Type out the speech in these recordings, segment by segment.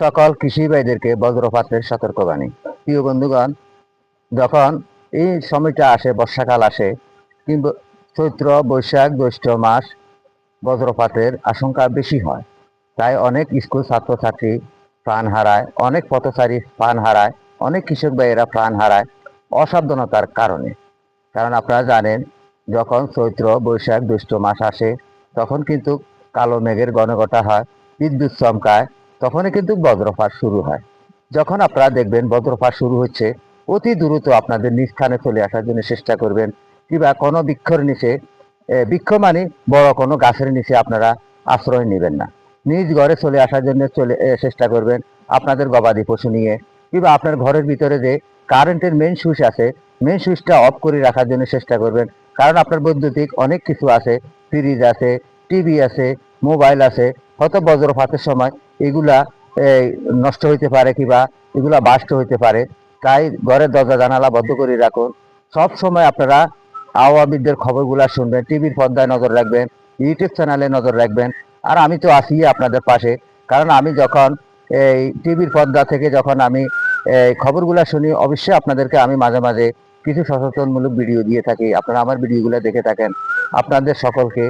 সকল কৃষি ভাইদেরকে বজ্রপাতের সতর্কবাণী। প্রিয় বন্ধুগণ, যখন এই সময়টা আসে, বর্ষাকাল আসে, কিংবা চৈত্র বৈশাখ জ্যৈষ্ঠ মাস, বজ্রপাতের আশঙ্কা বেশি হয়। তাই অনেক স্কুল ছাত্রছাত্রী প্রাণ হারায়, অনেক পথচারী প্রাণ হারায়, অনেক কৃষক ভাইয়েরা প্রাণ হারায় অসাবধানতার কারণে। কারণ আপনারা জানেন, যখন চৈত্র বৈশাখ জ্যৈষ্ঠ মাস আসে, তখন কিন্তু কালো মেঘের ঘনঘটা হয়, বিদ্যুৎ চমকায়, তখনই কিন্তু বজ্রপাত শুরু হয়। যখন আপনারা দেখবেন বজ্রপাত শুরু হচ্ছে, অতি দ্রুত আপনাদের নিজ স্থানে চলে আসার জন্য চেষ্টা করবেন, কিংবা কোনো বৃক্ষর নিচে, বৃক্ষ মানে বড় কোনো গাছের নিচে আপনারা আশ্রয় নেবেন না। নিজ ঘরে চলে আসার জন্য চেষ্টা করবেন, আপনাদের গবাদি পশু নিয়ে, কিংবা আপনার ঘরের ভিতরে যে কারেন্টের মেইন সুইচ আছে, মেইন সুইচটা অফ করে রাখার জন্য চেষ্টা করবেন। কারণ আপনার বৈদ্যুতিক অনেক কিছু আছে, ফ্রিজ আছে, টিভি আছে, মোবাইল আছে, হয়তো বজ্রপাতের সময় এগুলা নষ্ট হইতে পারে, কিংবা এগুলা বাস্ট হইতে পারে। তাই ঘরের দরজা জানালা বন্ধ করে রাখুন। সব সময় আপনারা আবহাওয়াবিদদের খবরগুলা শুনবেন, টিভির পর্দায় নজর রাখবেন, ইউটিউব চ্যানেলে নজর রাখবেন। আর আমি তো আছি আপনাদের পাশে, কারণ আমি যখন এই টিভির পর্দা থেকে যখন আমি খবরগুলা শুনি, অবশ্যই আপনাদেরকে আমি মাঝে মাঝে কিছু সচেতনমূলক ভিডিও দিয়ে থাকি। আপনারা আমার ভিডিওগুলো দেখে থাকেন। আপনাদের সকলকে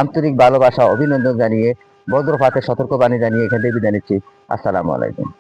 আন্তরিক ভালোবাসা, অভিনন্দন জানিয়ে, বজ্রপাতের সতর্কবাণী জানিয়ে এখান থেকে বিদায় নিচ্ছি। আসসালামু আলাইকুম।